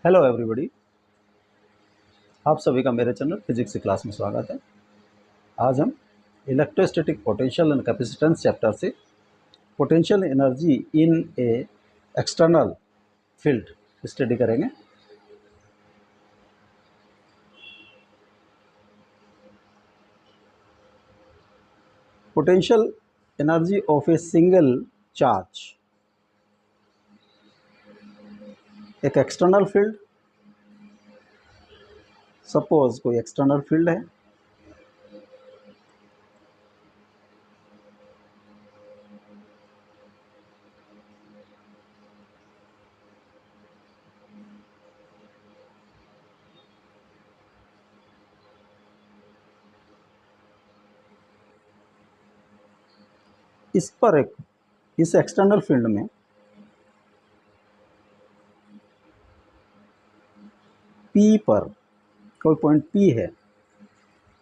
Hello everybody. आप सभी का मेरे चैनल फिजिक्स की क्लास में स्वागत है। आज हम electrostatic potential and capacitance chapter से potential energy in a external field study करेंगे। Potential energy of a single charge, एक एक्सटर्नल फील्ड। सपोज कोई एक्सटर्नल फील्ड है, इस एक्सटर्नल फील्ड में पी पर कोई पॉइंट पी है।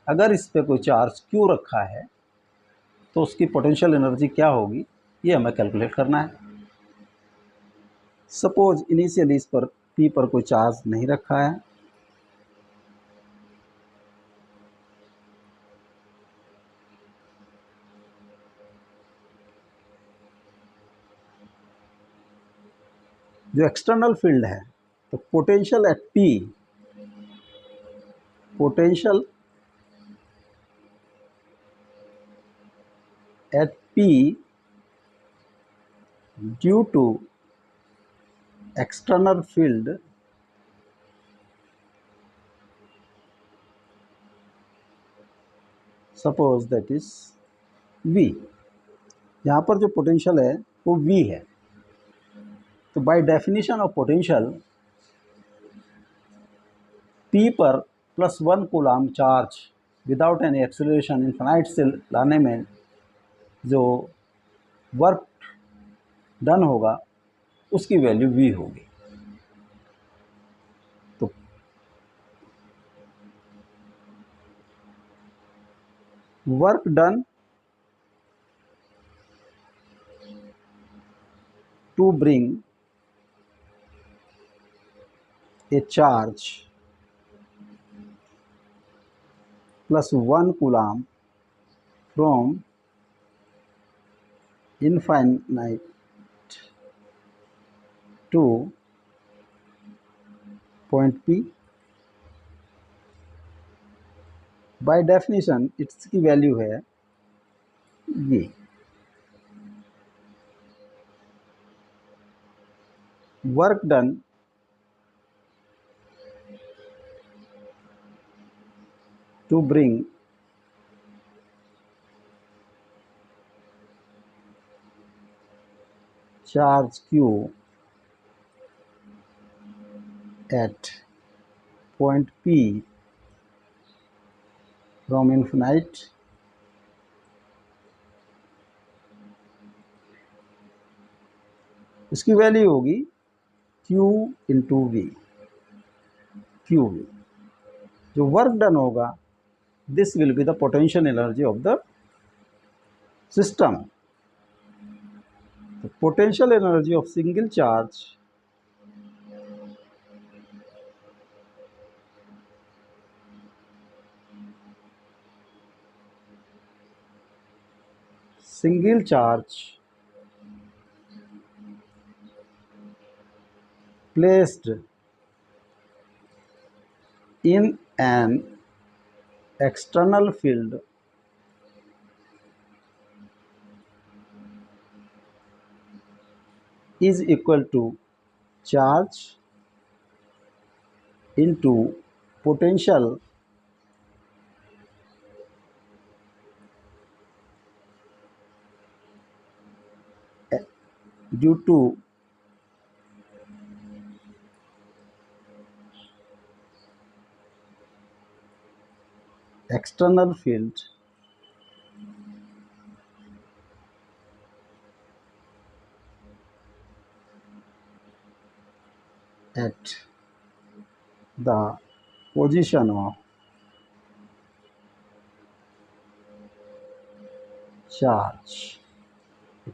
अगर इस पे कोई चार्ज क्यू रखा है तो उसकी पोटेंशियल एनर्जी क्या होगी, ये हमें कैलकुलेट करना है। सपोज इनिशियली इस पर पी पर कोई चार्ज नहीं रखा है, जो एक्सटर्नल फील्ड है, तो potential at P, potential at P due to external field suppose that is V। यहाँ पर जो पोटेंशियल है वो V है। तो by definition of potential, P पर +1 coulomb charge without any acceleration infinite से लाने में जो वर्क डन होगा उसकी वैल्यू V होगी। तो work done to bring a charge +1 coulomb from infinite to point P। by definition इसकी वैल्यू है ये। Work done to bring charge Q at point P from infinite इसकी वैल्यू होगी Q into V। Q जो work done होगा, this will be the potential energy of the system. Potential energy of single charge placed in an external field is equal to charge into potential due to external field at the position of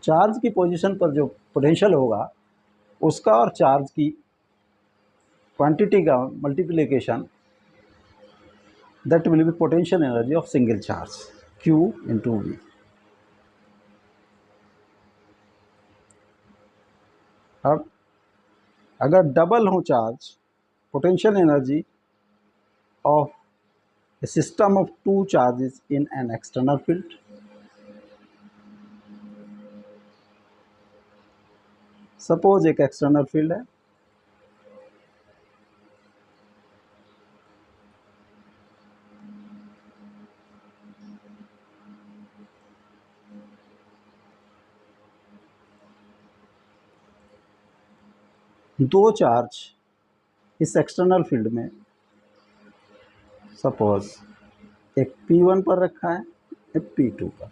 charge की position पर जो potential होगा उसका और charge की quantity का multiplication, that will be potential energy of single charge Q into V. अब अगर डबल हो charge, potential energy of a system of two charges in an external field. Suppose एक एक्सटर्नल फील्ड है, दो charge इस external field में suppose एक P1 पर रखा है, एक P2 पर।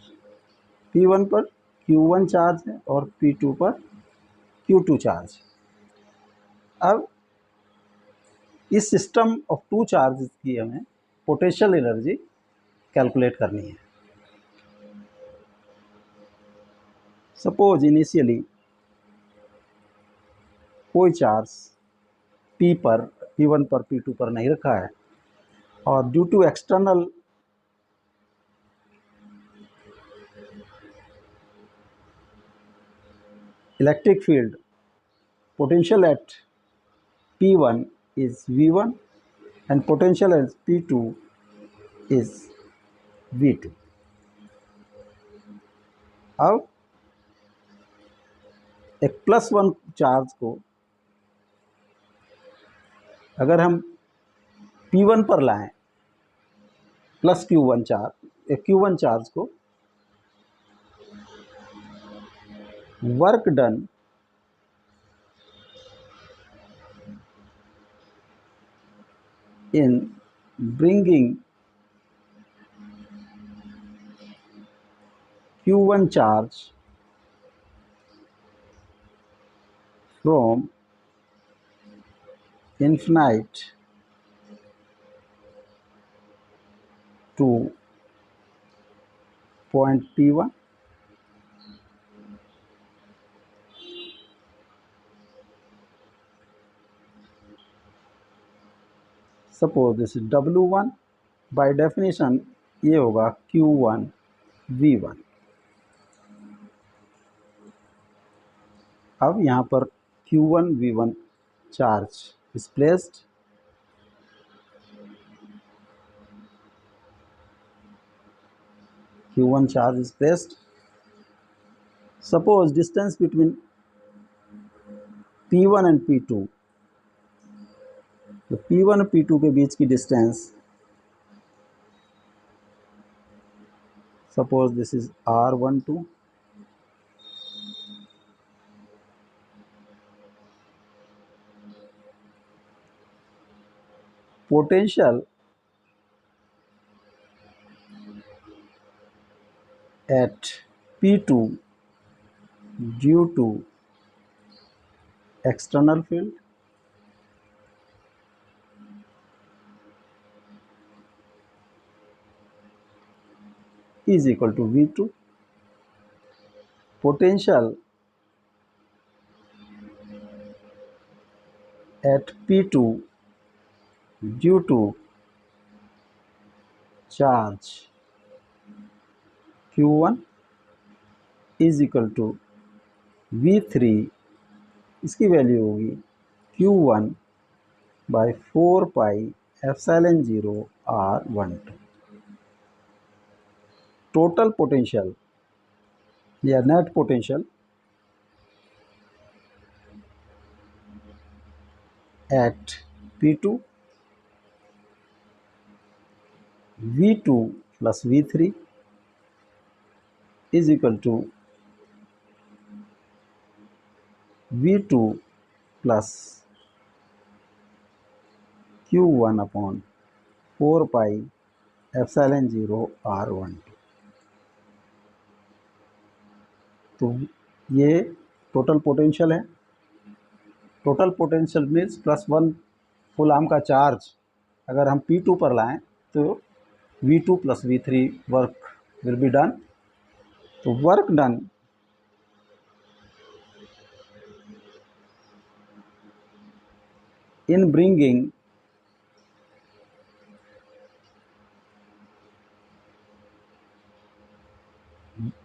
P1 पर Q1 चार्ज है और P2 पर Q2 चार्ज। अब इस सिस्टम ऑफ टू चार्ज की हमें पोटेंशियल एनर्जी कैलकुलेट करनी है। सपोज इनिशियली कोई चार्ज P पर, P1 पर, P2 पर नहीं रखा है और due to external electric field, potential at P1 is V1 and potential at P2 is V2. अब एक +1 चार्ज को अगर हम P1 पर लाएं, plus Q1 charge, Q1 charge को, work done in bringing Q1 charge from infinite to point P1. Suppose this is W1, by definition ये होगा Q1 V1। अब यहाँ पर Q1 V1 charge is placed, Q1 charge is placed. Suppose distance between P1 and P2, तो P1 और P2 के बीच की distance, suppose this is R12, potential at P2 due to external field is equal to V2. Potential at P2 due to charge Q1 is equal to V3, इसकी value होगी Q1 by 4 pi epsilon 0 R12। Total potential या net potential at P2 V2 plus V3 is equal to V2 plus Q1 upon 4 pi epsilon 0 R12। तो ये total potential है। Total potential means +1 full arm का charge अगर हम P2 पर लाएं तो V2 plus V3 work will be done. तो work done in bringing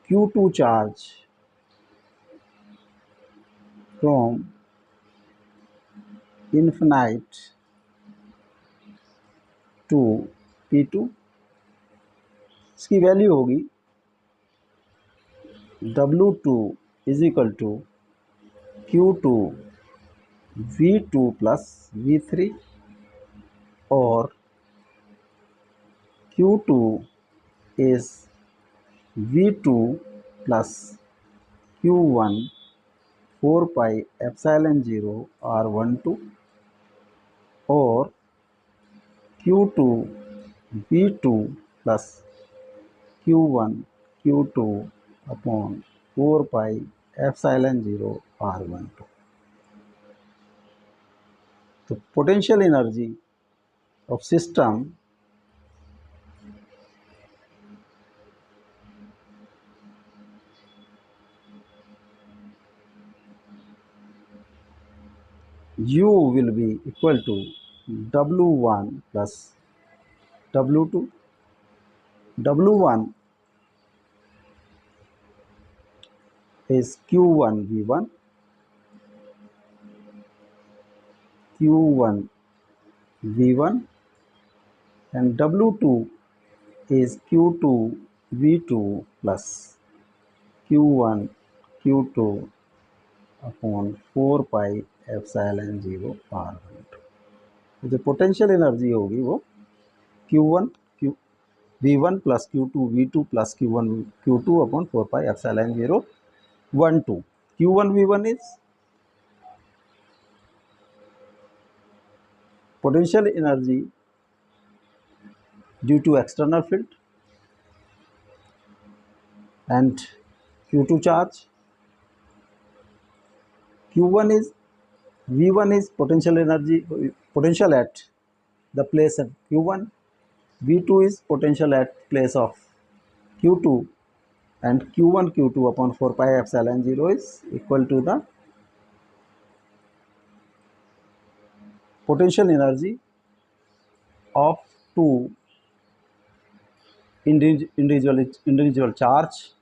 Q2 charge from infinite to P2, इसकी वैल्यू होगी W2 is equal to Q2 V2 plus V3 और Q2 is V2 plus Q1 4 pi epsilon 0 R12 और Q2 V2 plus Q1 Q2 upon 4 pi epsilon 0 R12. तो potential energy of system U will be equal to W1 plus W2. W1 is Q1 V1, Q1 V1 and W2 is Q2 V2 plus Q1 Q2 upon 4 pi epsilon 0 R12. जो potential energy होगी वो Q1 V1 plus Q2 V2 plus Q1 Q2 upon 4 pi epsilon 0 12. Q1 V1 is potential energy due to external field and Q2 charge. Q1 is V1 is potential energy, potential at the place of Q1. V2 is potential at place of Q2 and Q1 Q2 upon 4 pi epsilon 0 is equal to the potential energy of two individual charge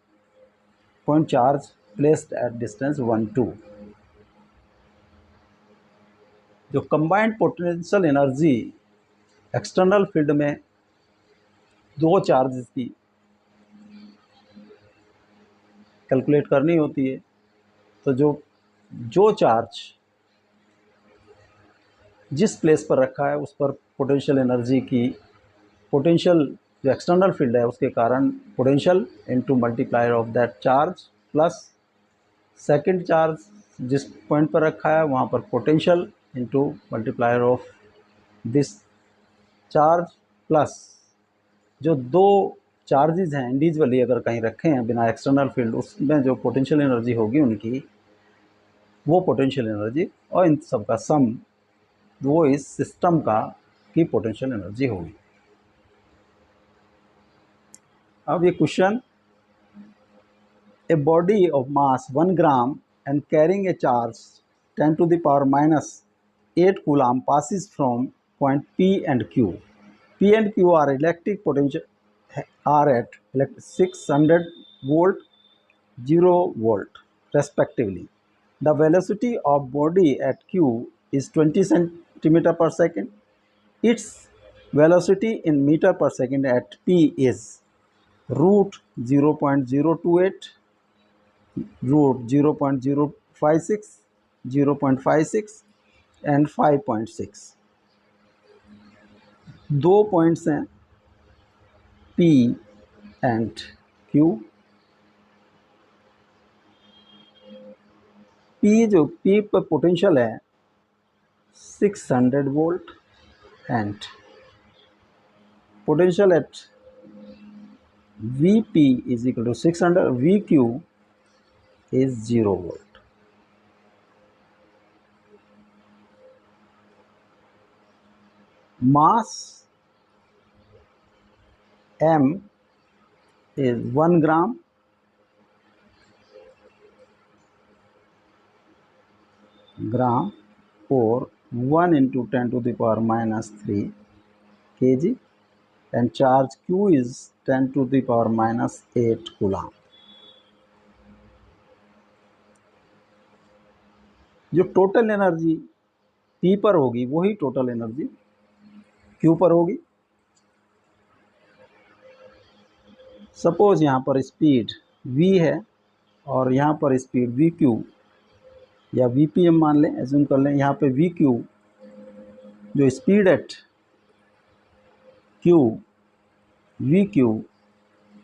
point charge placed at distance 1 2. जो combined potential energy external field में दो charges की calculate करनी होती है, तो जो charge जिस प्लेस पर रखा है उस पर पोटेंशियल एनर्जी की पोटेंशियल जो एक्सटर्नल फील्ड है उसके कारण potential into multiplier of that charge plus second charge जिस पॉइंट पर रखा है वहाँ पर potential into multiplier of this charge plus जो दो चार्जेस हैं इंडिविजुअली अगर कहीं रखे हैं बिना एक्सटर्नल फील्ड, उसमें जो पोटेंशियल एनर्जी होगी उनकी वो पोटेंशियल एनर्जी और इन सब का सम वो इस सिस्टम का की पोटेंशियल एनर्जी होगी। अब ये question, a body of mass 1 gram and carrying a charge 10 to the power minus 8 coulomb passes from point P and Q. P and Q are electric potential are at 600 volt 0 volt respectively. The velocity of body at Q is 20 centimeter per second. Its velocity in meter per second at P is root 0.028, root 0.056, 0.56 and 5.6. दो points हैं P and Q. जो P पर potential है 600 volt and potential at Vp is equal to 600, Vq is 0 volt. Mass M is 1 gram और 1 into 10 to the power minus 3 kg, and charge Q is 10 to the power minus 8 coulomb. जो total energy P पर होगी वही total energy Q पर होगी। Suppose यहाँ पर speed v है और यहाँ पर स्पीड vq या vpm मान लें, एज्यूम कर लें। यहाँ पे vq जो speed at q vq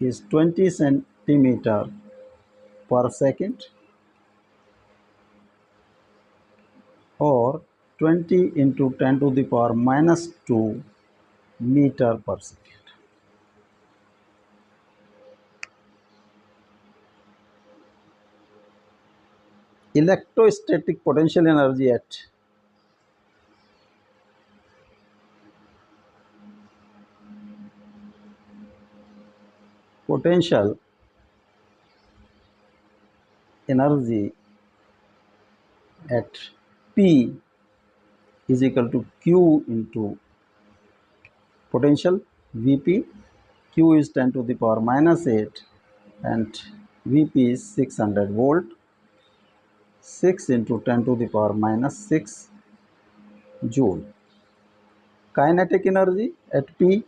is 20 centimetre per second और 20 into 10 to the power minus 2 metre per second. Electrostatic potential energy at potential energy at P is equal to Q into potential Vp. Q is 10 to the power minus 8 and Vp is 600 volt. 6 into 10 to the power minus 6 joule. Kinetic energy at P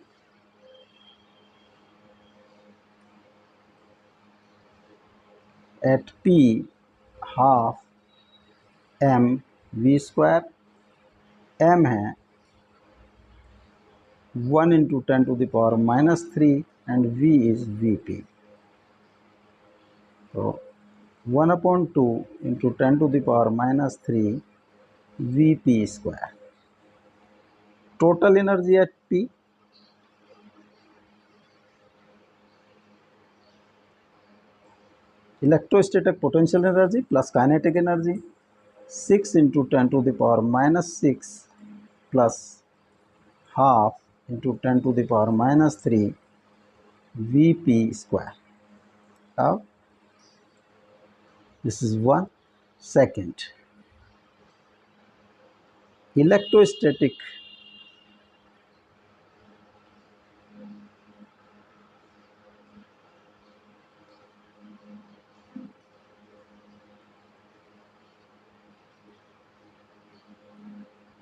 half m v square, m है 1 into 10 to the power minus 3 and v is Vp. So 1 upon 2 into 10 to the power minus 3 Vp square. Total energy at P electrostatic potential energy plus kinetic energy 6 into 10 to the power minus 6 plus half into 10 to the power minus 3 Vp square. Now this is 1 second. Electrostatic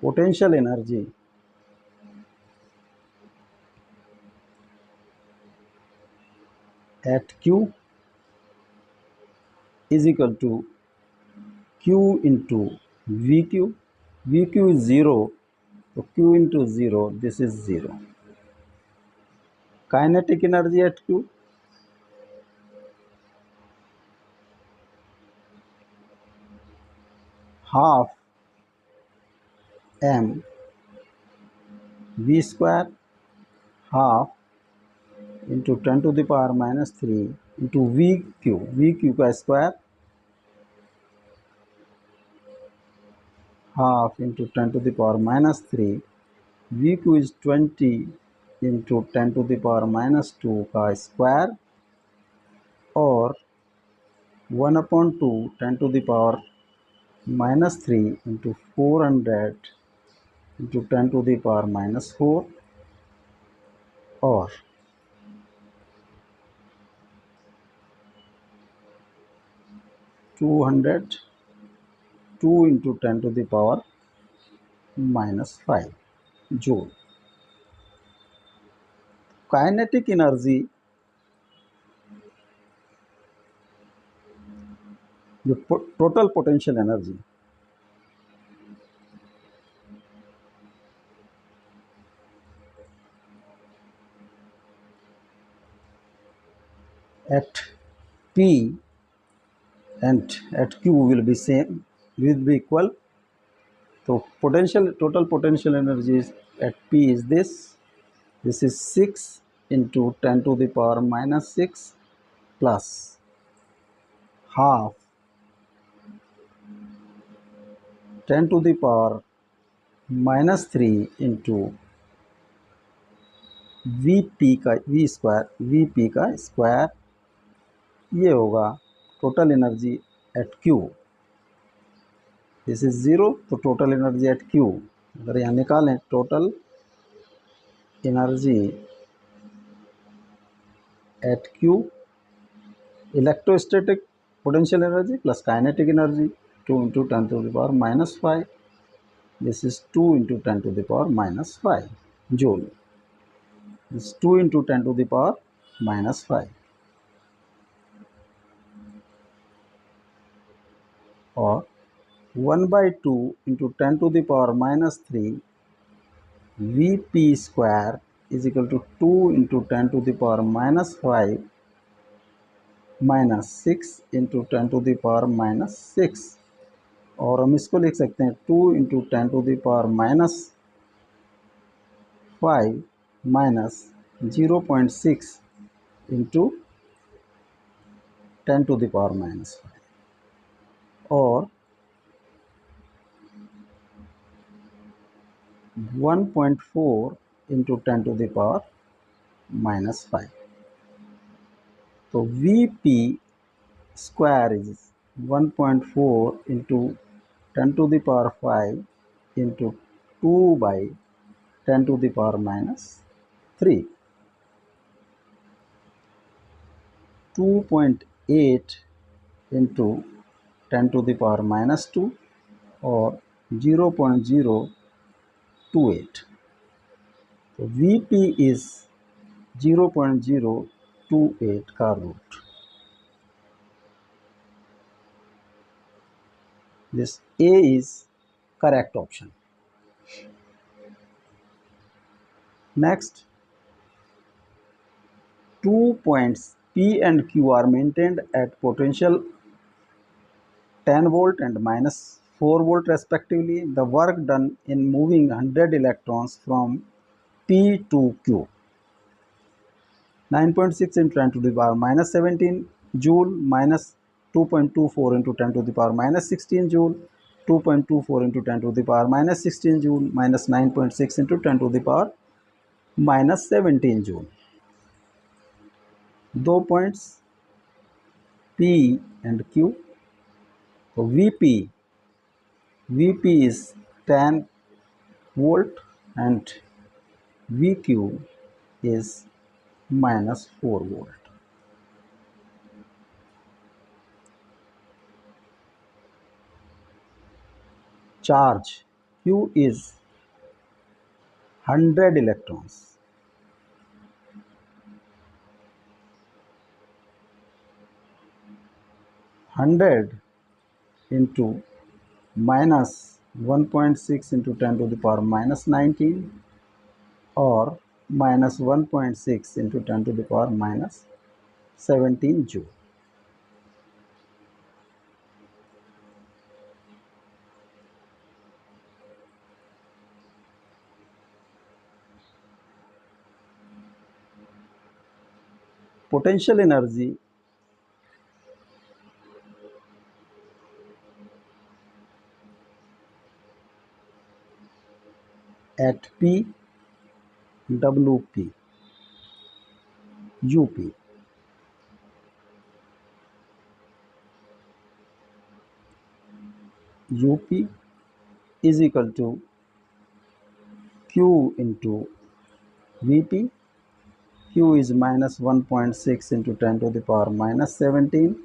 potential energy at Q is equal to Q into Vq. Vq is 0, so Q into 0, this is 0. Kinetic energy at Q half m v square half into 10 to the power minus 3 into vq का square half into 10 to the power minus 3 vq is 20 into 10 to the power minus 2 का square और 1 upon 2 10 to the power minus 3 into 400 into 10 to the power minus 4 और 2 into 10 to the power minus 5 joule. Kinetic energy जो total potential energy at P and at Q will be same, will be equal. So total potential energy is at P is this is 6 into 10 to the power minus 6 plus half 10 to the power minus 3 into Vp का square, ये होगा total energy at Q this is 0, तो total energy at Q, अगर यहाँ निकालें total energy at Q, electrostatic potential energy plus kinetic energy 2 × 10⁻⁻5, this is 2 × 10⁻⁻5 joule, this is 2 × 10⁻⁻5, और 1/2 × 10⁻³ Vp square is equal to 2 × 10⁻⁻5 minus 6 × 10⁻⁻6, और हम इसको लिख सकते हैं 2 × 10⁻5 minus 0.6 × 10⁻⁻5, और 1.4 × 10⁻⁻5. तो Vp square is 1.4 × 10⁵ into 2/10⁻³ 2.8 into 10⁻², और 0.028. तो Vp is 0.028 का root. This A is correct option. Next, 2 points P and Q are maintained at potential 10 volt and -4 volt respectively. The work done in moving 100 electrons from P to Q, 9.6 × 10⁻⁻17 joule minus 2.24 × 10⁻⁻16 joule, 2.24 × 10⁻⁻16 joule minus 9.6 × 10⁻⁻17 joule. दो points P and Q. तो Vp is 10 volt and Vq is -4 volt. Charge Q is 100 electrons. 100 into -1.6 × 10⁻⁻19, or -1.6 × 10⁻⁻17 joule. Potential energy at P, WP, UP. UP is equal to Q into Vp. Q is -1.6 × 10⁻⁻17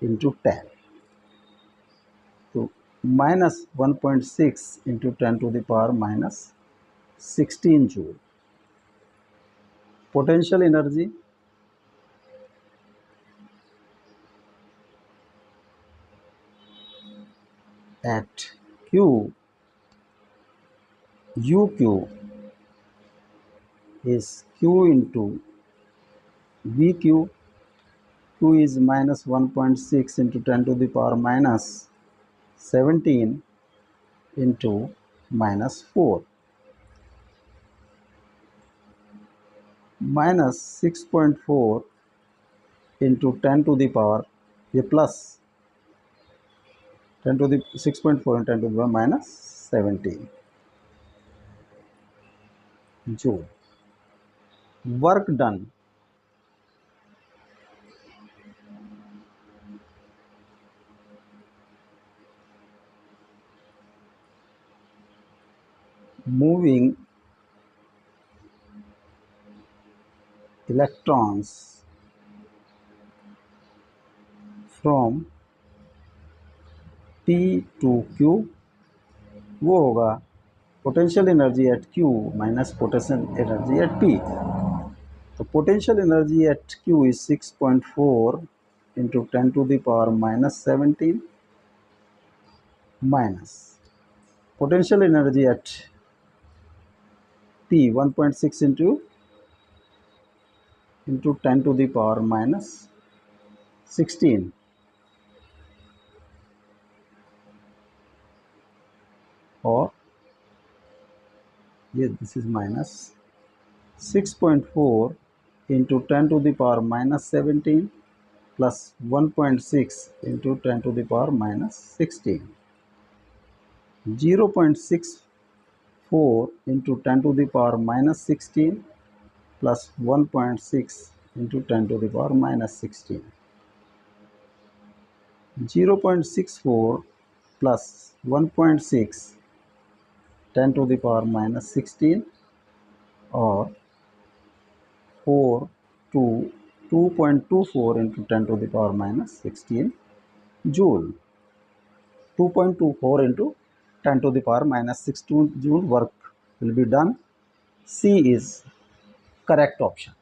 into 10. So -1.6 × 10⁻⁻16 joule. Potential energy at Q, UQ is Q into VQ. Q is -1.6 × 10⁻⁻17 into -4. -6.4 into 10 to the power, ये plus 6.4 into 10 to the power -17 joule. Work done moving electrons from P to Q, वो होगा potential energy at Q minus potential energy at P। तो potential energy at Q is 6.4 into 10⁻⁻17 minus potential energy at P 1.6 into 10⁻⁻16, और ये this is minus 6.4 into 10⁻⁻17 plus 1.6 into 10⁻⁻16, 0.64 into 10⁻⁻16 plus 1.6 into 10⁻⁻16, 0.64 plus 1.6 10⁻⁻16 और 2.24 into 10⁻⁻16 joule. 2.24 into 10⁻⁻16 joule work will be done. C is correct option.